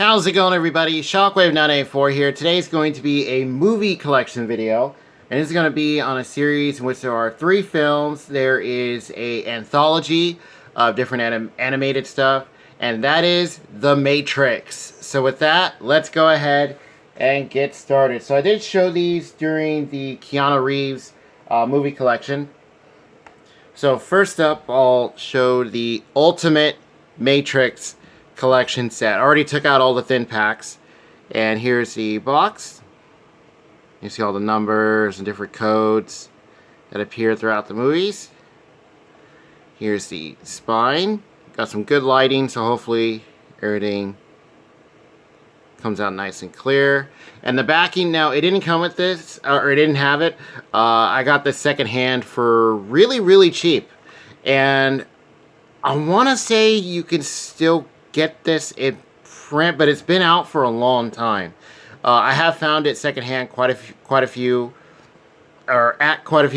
How's it going, everybody? Shockwave984 here. Today's going to be a movie collection video, and this is going to be on a series in which there are 3 films. There is a anthology of different animated stuff, and that is The Matrix. So with that, let's go ahead and get started. So I did show these during the Keanu Reeves movie collection. So first up, I'll show the Ultimate Matrix collection set. I already took out all the thin packs, and here's the box. You see all the numbers and different codes that appear throughout the movies. Here's the spine. Got some good lighting, so hopefully everything comes out nice and clear. And the backing, now it didn't come with this, or it didn't have it. I got this secondhand for really cheap, and I want to say you can still get this in print, but it's been out for a long time. I have found it secondhand at quite a few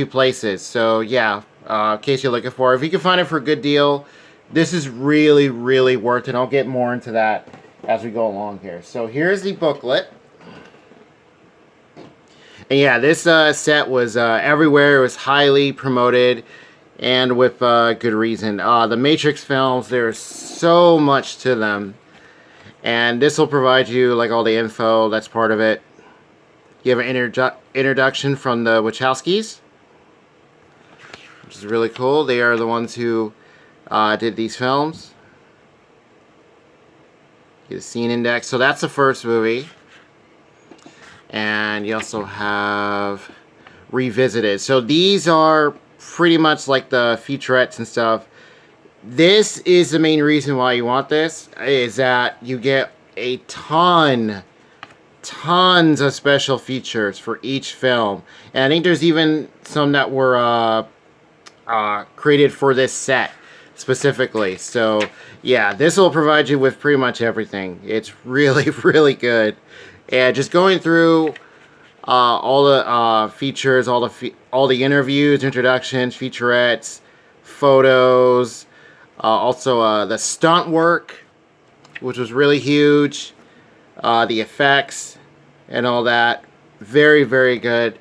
places. So yeah, in case you're looking for it, if you can find it for a good deal, this is really worth it. I'll get more into that as we go along here. So here's the booklet. And yeah, this set was everywhere. It was highly promoted, and with good reason. The Matrix films, there's so much to them, and this will provide you like all the info that's part of it. You have an introduction from the Wachowskis, which is really cool. They are the ones who did these films. Get a scene index. So that's the first movie, and you also have Revisited. So these are pretty much like the featurettes and stuff. This is the main reason why you want this, is that you get a tons of special features for each film. And I think there's even some that were created for this set specifically. So yeah, this will provide you with pretty much everything. It's really good. And just going through all the features, all the interviews, introductions, featurettes, photos, also the stunt work, which was really huge, the effects and all that, very good.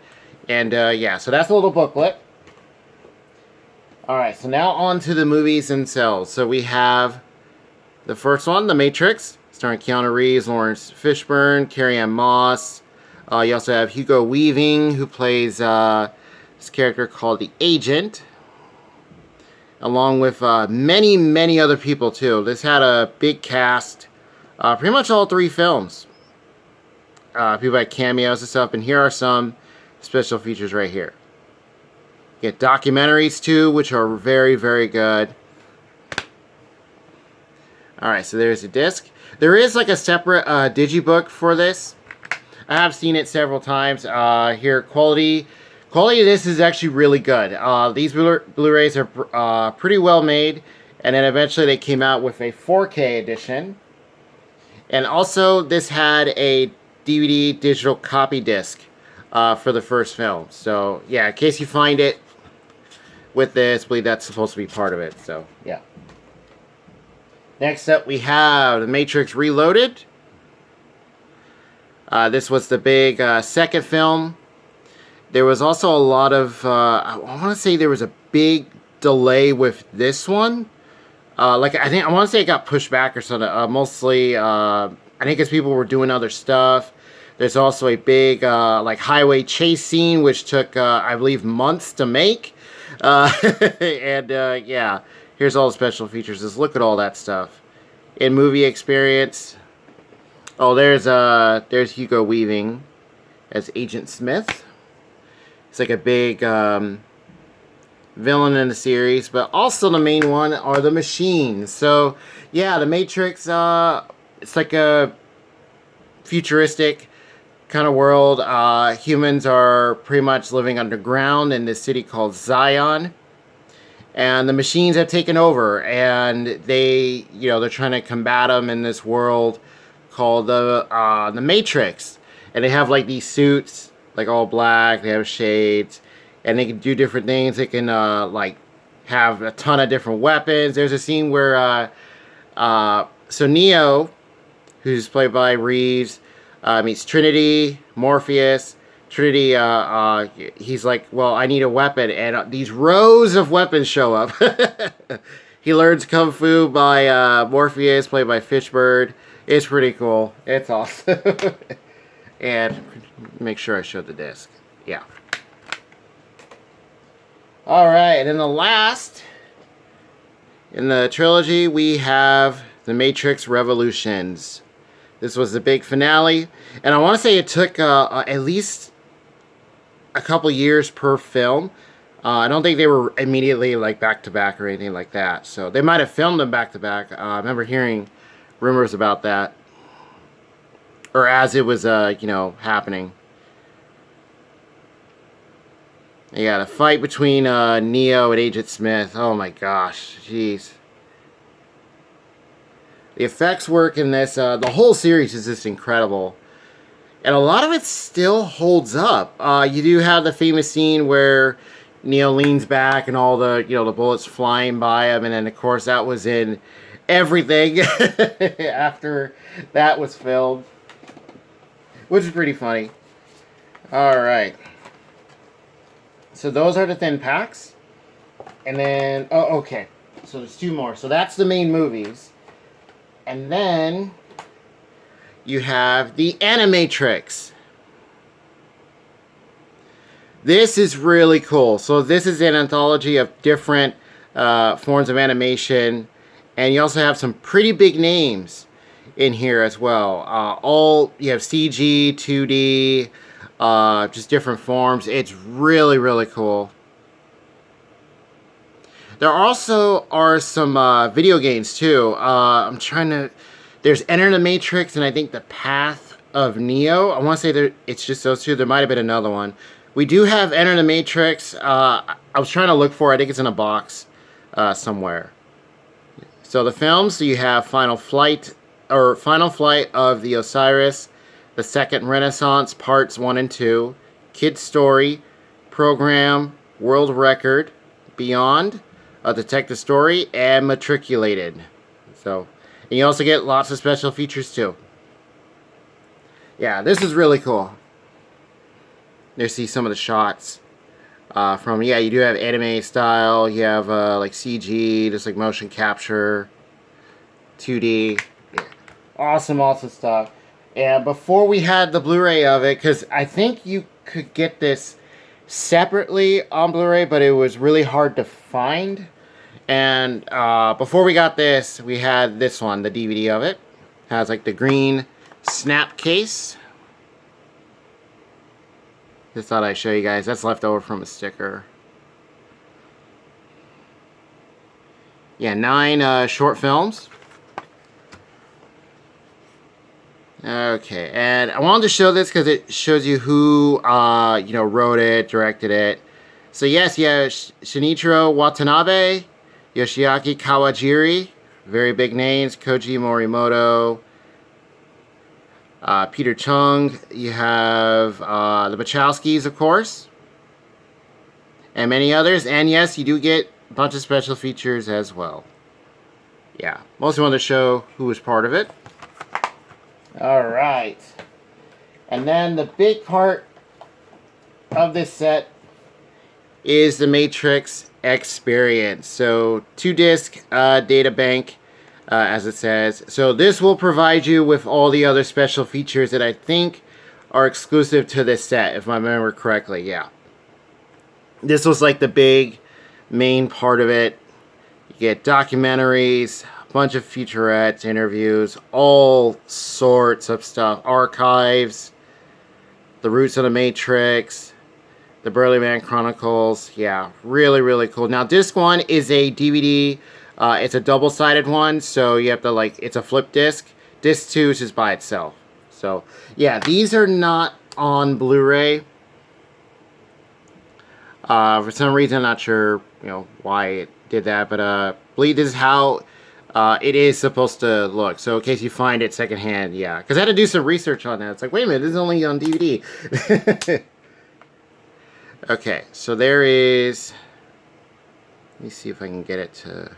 And yeah, so that's a little booklet. Alright, so now on to the movies themselves. So we have the first one, The Matrix, starring Keanu Reeves, Lawrence Fishburne, Carrie-Anne Moss. You also have Hugo Weaving, who plays this character called the Agent, along with many other people too. This had a big cast, pretty much all 3 films. People had cameos and stuff, and here are some special features right here. You get documentaries too, which are very good. Alright, so there's a disc. There is like a separate digibook for this. I have seen it several times. Here, quality of this is actually really good. These Blu-rays are pretty well made, and then eventually they came out with a 4K edition. And also, this had a DVD digital copy disc for the first film. So yeah, in case you find it with this, I believe that's supposed to be part of it. So yeah. Next up, we have The Matrix Reloaded. This was the big second film. There was also a lot of, I want to say there was a big delay with this one. I want to say it got pushed back or something. Mostly, I think because people were doing other stuff. There's also a big, highway chase scene, which took, I believe, months to make. Yeah, here's all the special features. Just look at all that stuff. In movie experience. Oh, there's Hugo Weaving as Agent Smith. It's like a big villain in the series, but also the main one are the machines. So yeah, the Matrix, it's like a futuristic kind of world. Humans are pretty much living underground in this city called Zion, and the machines have taken over, and they're trying to combat them in this world called the Matrix. And they have like these suits, like all black. They have shades, and they can do different things. They can like have a ton of different weapons. There's a scene where so Neo who's played by Reeves, meets Trinity, Morpheus. Trinity, he's like, well, I need a weapon, and these rows of weapons show up. He learns Kung Fu by Morpheus, played by Fishbird. It's pretty cool. It's awesome. And make sure I showed the disc. Yeah. Alright, and then the last in the trilogy, we have The Matrix Revolutions. This was the big finale, and I want to say it took at least a couple years per film. I don't think they were immediately like back to back or anything like that. So they might have filmed them back to back. I remember hearing rumors about that, or as it was, you know, happening. Yeah, the fight between Neo and Agent Smith. Oh my gosh, jeez. The effects work in this, the whole series is just incredible. And a lot of it still holds up. You do have the famous scene where Neo leans back and all the, you know, the bullets flying by him. And then, of course, that was in everything after that was filmed. Which is pretty funny. Alright. So those are the thin packs. And then, oh, okay. So there's two more. So that's the main movies. And then you have the Animatrix. This is really cool. So this is an anthology of different forms of animation. And you also have some pretty big names in here as well. You have CG, 2D, just different forms. It's really, really cool. There also are some video games too. I'm trying to... There's Enter the Matrix and I think The Path of Neo. I want to say it's just those two. There might have been another one. We do have Enter the Matrix. I was trying to look for it. I think it's in a box somewhere. So the films, so you have Final Flight of the Osiris, The Second Renaissance, Parts 1 and 2, Kid Story, Program, World Record, Beyond, A Detective Story, and Matriculated. So, and you also get lots of special features too. Yeah, this is really cool. You see some of the shots from, yeah, you do have anime style, you have like CG, just like motion capture, 2D. Yeah. Awesome stuff. And before we had the Blu-ray of it, because I think you could get this separately on Blu-ray, but it was really hard to find. And before we got this, we had this one, the DVD of it. Has like the green snap case. Just thought I'd show you guys. That's left over from a sticker. Yeah, 9 short films. Okay, and I wanted to show this because it shows you who, you know, wrote it, directed it. So yes, you have Shinichiro Watanabe, Yoshiaki Kawajiri, very big names, Koji Morimoto, Peter Chung, you have the Wachowskis, of course, and many others. And yes, you do get a bunch of special features as well. Yeah, mostly wanted to show who was part of it. Alright. And then the big part of this set is the Matrix Experience. So 2-disc data bank, as it says. So this will provide you with all the other special features that I think are exclusive to this set, if I remember correctly. Yeah. This was like the big main part of it. You get documentaries, a bunch of featurettes, interviews, all sorts of stuff. Archives, The Roots of the Matrix, The Burly Man Chronicles. Yeah, really, really cool. Now, disc 1 is a DVD. It's a double-sided one, so you have to, like, it's a flip disc. Disc 2 is just by itself. So, yeah, these are not on Blu-ray. For some reason, I'm not sure, you know, why it did that, but I believe this is how it is supposed to look. So in case you find it secondhand, yeah. Because I had to do some research on that. It's like, wait a minute, this is only on DVD. Okay, so there is... Let me see if I can get it to...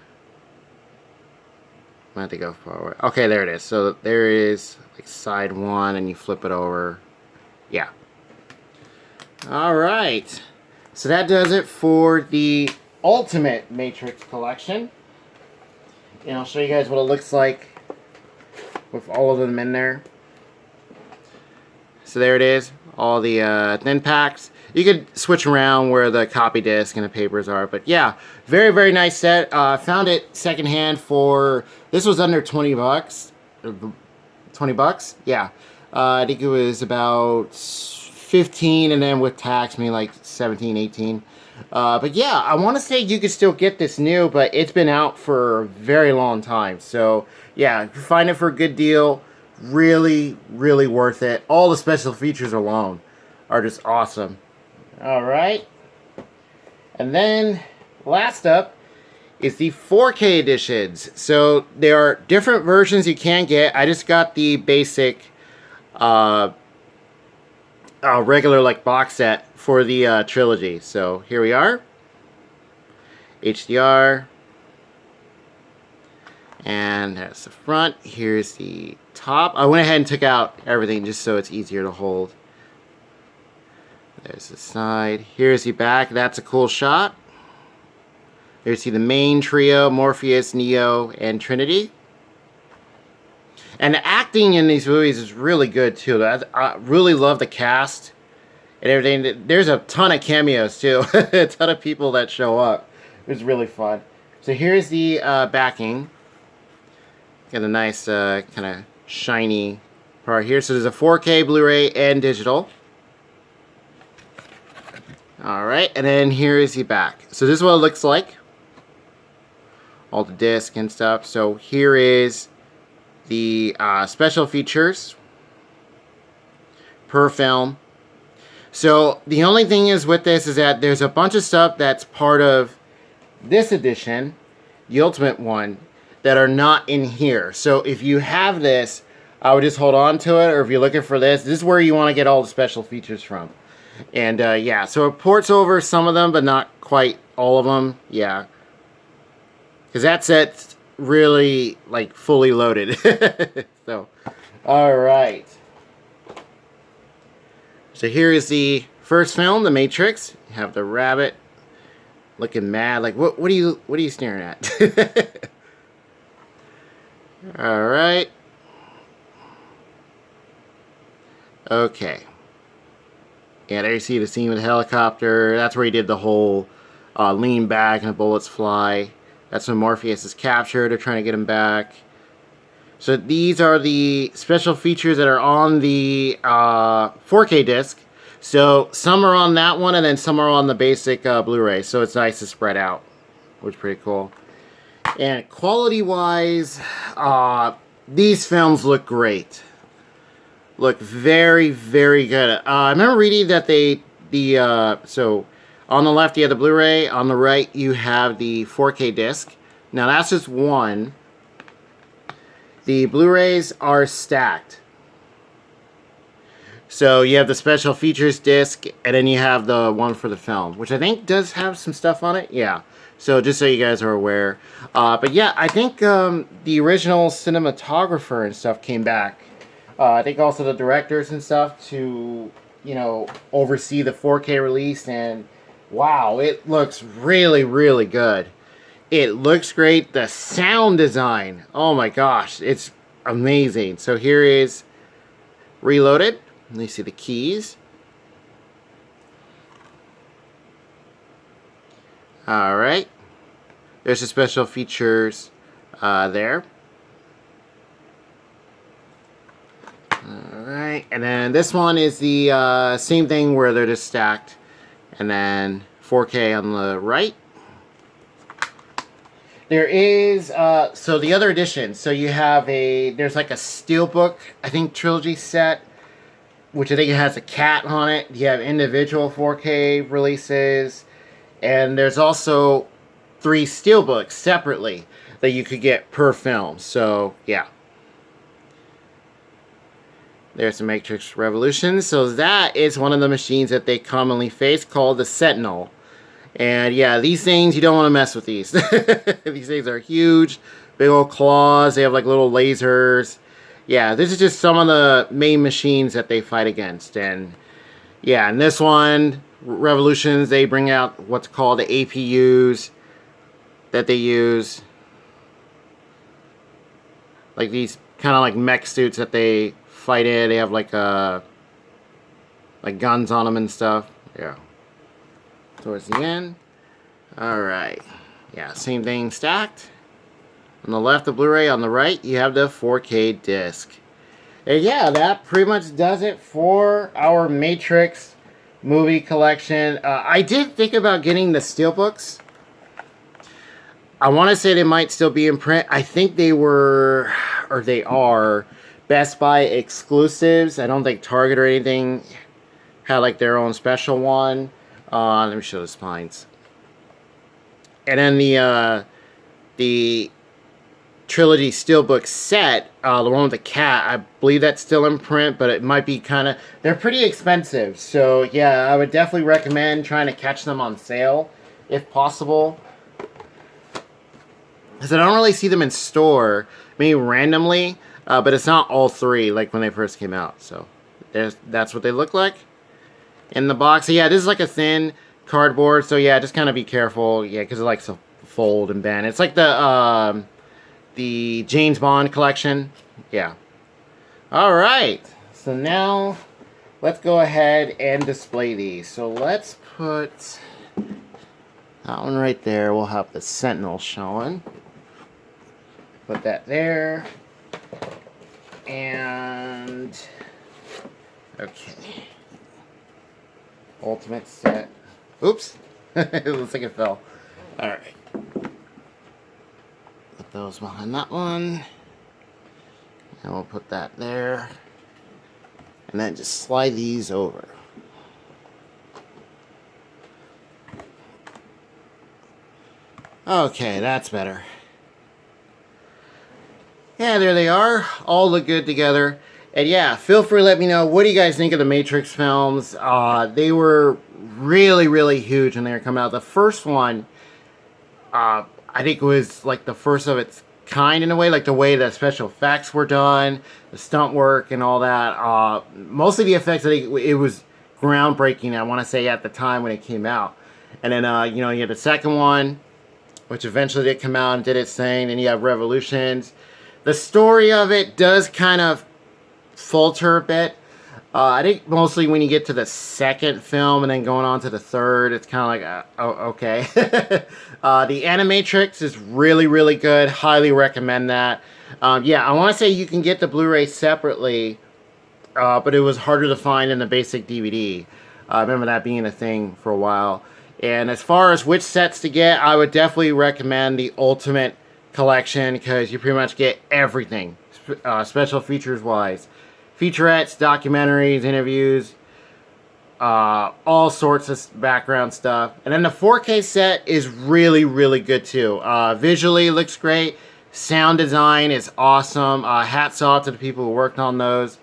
I have to go forward. Okay, there it is. So there is like side one, and you flip it over. Yeah. All right. So that does it for the Ultimate Matrix Collection. And I'll show you guys what it looks like with all of them in there. So there it is, all the thin packs. You could switch around where the copy disc and the papers are, but yeah, very, very nice set. Found it secondhand for, this was under 20 bucks. 20 bucks? Yeah. I think it was about 15, and then with tax, maybe like 17, 18. But yeah, I want to say you could still get this new, but it's been out for a very long time. So yeah, if you find it for a good deal, really, really worth it. All the special features alone are just awesome. Alright. And then, last up is the 4K editions. So there are different versions you can get. I just got the basic regular like box set for the trilogy. So here we are. HDR. And that's the front. Here's the top. I went ahead and took out everything just so it's easier to hold. There's the side. Here's the back. That's a cool shot. There you see the main trio, Morpheus, Neo, and Trinity. And the acting in these movies is really good too. I really love the cast and everything. There's a ton of cameos too. A ton of people that show up. It was really fun. So here's the backing. Got a nice kind of shiny part here. So there's a 4K Blu-ray and digital. Alright, and then here is the back. So this is what it looks like. All the disc and stuff. So here is the special features per film. So the only thing is with this is that there's a bunch of stuff that's part of this edition, the Ultimate one, that are not in here. So if you have this, I would just hold on to it, or if you're looking for this is where you want to get all the special features from. And yeah, so it ports over some of them, but not quite all of them. Yeah, because that set's really like fully loaded. So, all right. So here is the first film, The Matrix. You have the rabbit looking mad. Like what are you staring at? All right. Okay. Yeah, there you see the scene with the helicopter. That's where he did the whole lean back and the bullets fly. That's when Morpheus is captured. They're trying to get him back. So these are the special features that are on the 4K disc. So some are on that one, and then some are on the basic Blu-ray. So it's nice to spread out, which is pretty cool. And quality-wise, these films look great. Look very, very good. I remember reading that so on the left you have the Blu-ray, on the right you have the 4K disc. Now that's just one. The Blu-rays are stacked. So you have the special features disc, and then you have the one for the film, which I think does have some stuff on it. Yeah. So just so you guys are aware. But yeah, I think the original cinematographer and stuff came back. I think also the directors and stuff to, you know, oversee the 4K release, and wow, it looks really, really good. It looks great. The sound design, oh my gosh, it's amazing. So here is Reloaded. Let me see the keys. Alright. There's the special features there. Alright, and then this one is the same thing where they're just stacked. And then 4K on the right. There is, so the other edition, so you have there's like a Steelbook, I think, trilogy set, which I think it has a cat on it. You have individual 4K releases, and there's also 3 Steelbooks separately that you could get per film. So, yeah. There's the Matrix Revolution. So that is one of the machines that they commonly face, called the Sentinel. And yeah, these things, you don't want to mess with these. These things are huge, big old claws. They have like little lasers. Yeah, this is just some of the main machines that they fight against. And yeah, in this one, Revolutions, they bring out what's called the APUs that they use. Like these kind of like mech suits that they fight in. They have like guns on them and stuff. Yeah. Towards the end. Alright. Yeah, same thing stacked. On the left, the Blu-ray. On the right, you have the 4K disc. And yeah, that pretty much does it for our Matrix movie collection. I did think about getting the steelbooks. I want to say they might still be in print. I think they were, or they are, Best Buy exclusives. I don't think Target or anything had like their own special one. Let me show the spines. And then the trilogy steelbook set, the one with the cat, I believe that's still in print, but it might be kind of, they're pretty expensive. So yeah, I would definitely recommend trying to catch them on sale if possible. Because I don't really see them in store, maybe randomly, but it's not all three like when they first came out. So that's what they look like in the box. So yeah, this is like a thin cardboard, so yeah, just kind of be careful. Yeah, because it likes to fold and bend. It's like the James Bond collection. Yeah. Alright, so now let's go ahead and display these. So let's put that one right there. We'll have the Sentinel showing. Put that there. And okay. Ultimate set. Oops. It looks like it fell. Alright. Put those behind that one. And we'll put that there. And then just slide these over. Okay, that's better. Yeah, there they are. All look good together. And yeah, feel free to let me know, what do you guys think of the Matrix films? They were really, really huge when they were coming out. The first one, I think it was like the first of its kind in a way, like the way the special effects were done, the stunt work and all that. Mostly the effects, I think it was groundbreaking, I want to say, at the time when it came out. And then, you know, you had the second one, which eventually did come out and did its thing. Then you have Revolutions. The story of it does kind of falter a bit. I think mostly when you get to the second film and then going on to the third, it's kind of like, oh, okay. The Animatrix is really, really good. Highly recommend that. Yeah, I want to say you can get the Blu-ray separately, but it was harder to find in the basic DVD. I remember that being a thing for a while. And as far as which sets to get, I would definitely recommend the Ultimate Collection, because you pretty much get everything, special features wise. Featurettes, documentaries, interviews, all sorts of background stuff. And then the 4K set is really, really good too. Visually looks great. Sound design is awesome. Hats off to the people who worked on those.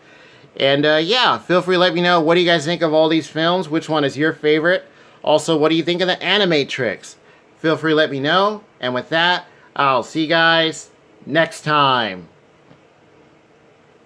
And yeah, feel free to let me know, what do you guys think of all these films? Which one is your favorite? Also, what do you think of the Animatrix? Feel free to let me know. And with that, I'll see you guys next time.